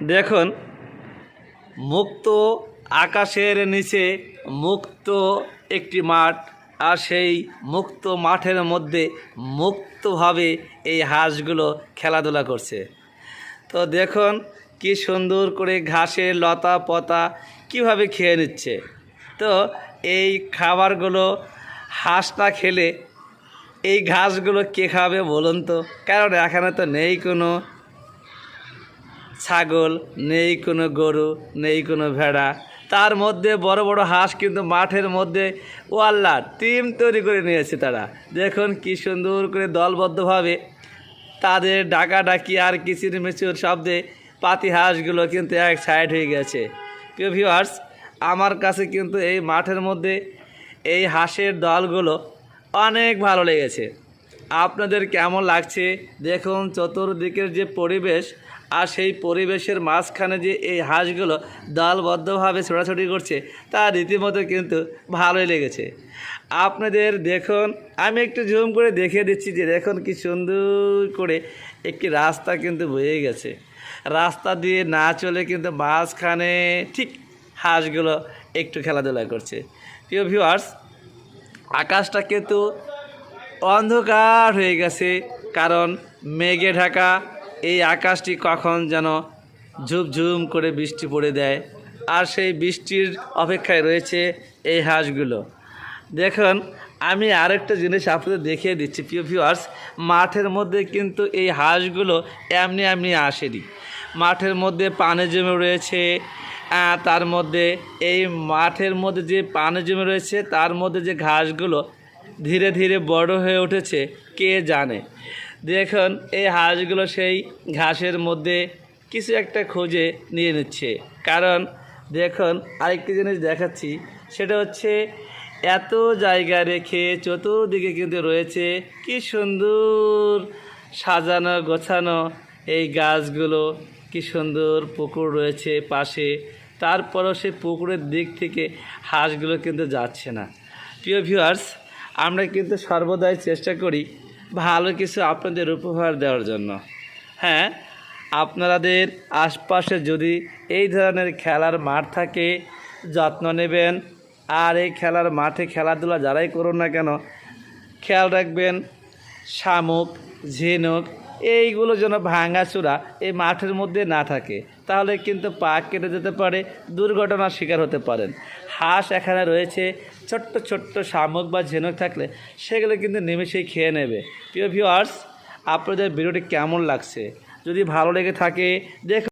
দেখুন, মুক্ত আকাশের নিচে মুক্ত একটি মাঠ, আর সেই মুক্ত মাঠের মধ্যে মুক্তভাবে এই হাঁসগুলো খেলাধুলা করছে। তো দেখুন কি সুন্দর করে ঘাসের লতা পাতা কীভাবে খেয়ে নিচ্ছে। তো এই খাবারগুলো হাঁস না খেলে এই ঘাসগুলো কে খাবে বলুন তো? কারণ এখানে তো নেই কোনো ছাগল, নেই কোনো গরু, নেই কোনো ভেড়া। তার মধ্যে বড় বড় হাঁস কিন্তু মাঠের মধ্যে ওয়াল্লা টিম তৈরি করে নিয়েছে তারা। দেখুন কি সুন্দর করে দলবদ্ধভাবে তাদের ডাকাডাকি আর কিচিরমিচির শব্দে পাতি হাঁসগুলো কিন্তু এক সাইড হয়ে গেছে। প্রিয় ভিউয়ার্স, আমার কাছে কিন্তু এই মাঠের মধ্যে এই হাঁসের দলগুলো অনেক ভালো লেগেছে। আপনাদের কেমন লাগছে দেখুন। চতুর্দিকের যে পরিবেশ, আর সেই পরিবেশের মাঝখানে যে এই হাঁসগুলো দলবদ্ধভাবে ছোটাছুটি করছে, তা রীতিমতো কিন্তু ভালোই লেগেছে। আপনাদের দেখুন, আমি একটু জুম করে দেখিয়ে দিচ্ছি যে দেখুন কি সুন্দর করে একটি রাস্তা কিন্তু বয়ে গেছে। রাস্তা দিয়ে না চলে কিন্তু মাঝখানে ঠিক হাঁসগুলো একটু খেলাধুলা করছে। প্রিয় ভিউয়ার্স, আকাশটা কিন্তু অন্ধকার হয়ে গেছে, কারণ মেঘে ঢাকা। এই আকাশটি কখন যেন ঝুমঝুম করে বৃষ্টি পড়ে দেয়, আর সেই বৃষ্টির অপেক্ষায় রয়েছে এই হাঁসগুলো। দেখুন, আমি আরেকটা জিনিস আপনাদের দেখিয়ে দিচ্ছি প্রিয় ভিউয়ার্স। মাঠের মধ্যে কিন্তু এই হাঁসগুলো এমনি এমনি আসেনি। মাঠের মধ্যে পানি জমে রয়েছে, তার মধ্যে এই মাঠের মধ্যে যে পানি জমে রয়েছে তার মধ্যে যে ঘাসগুলো ধীরে ধীরে বড় হয়ে উঠেছে কে জানে। দেখুন এই হাঁসগুলো সেই ঘাসের মধ্যে কিছু একটা খুঁজে নিয়ে নিচ্ছে। কারণ দেখুন আরেকটি জিনিস দেখাচ্ছি, সেটা হচ্ছে এত জায়গা রেখে চতুর্দিকে কিন্তু রয়েছে কি সুন্দর সাজানো গোছানো এই গাছগুলো, কি সুন্দর পুকুর রয়েছে পাশে। তারপরও সেই পুকুরের দিক থেকে হাঁসগুলো কিন্তু যাচ্ছে না। প্রিয় ভিউয়ার্স, আমরা কিন্তু সর্বদাই চেষ্টা করি ভালো কিছু আপনাদের উপহার দেওয়ার জন্য। হ্যাঁ, আপনাদের আশপাশে যদি এই ধরনের খেলার মাঠ থাকে যত্ন নেবেন। আর এই খেলার মাঠে খেলাধুলা যারাই করুন না কেন, খেয়াল রাখবেন শামুক, ঝিনুক এইগুলো যেন ভাঙাচোরা এই মাঠের মধ্যে না থাকে, তাহলে কিন্তু পা কেটে যেতে পারে, দুর্ঘটনার শিকার হতে পারেন। হাঁস এখানে রয়েছে, ছোট্ট ছোট্ট শামুক বা ঝিনুক থাকলে সেগুলো কিন্তু নিমেষেই খেয়ে নেবে। প্রিয় ভিউয়ার্স, আপনাদের ভিডিওটি কেমন লাগছে? যদি ভালো লেগে থাকে দেখুন।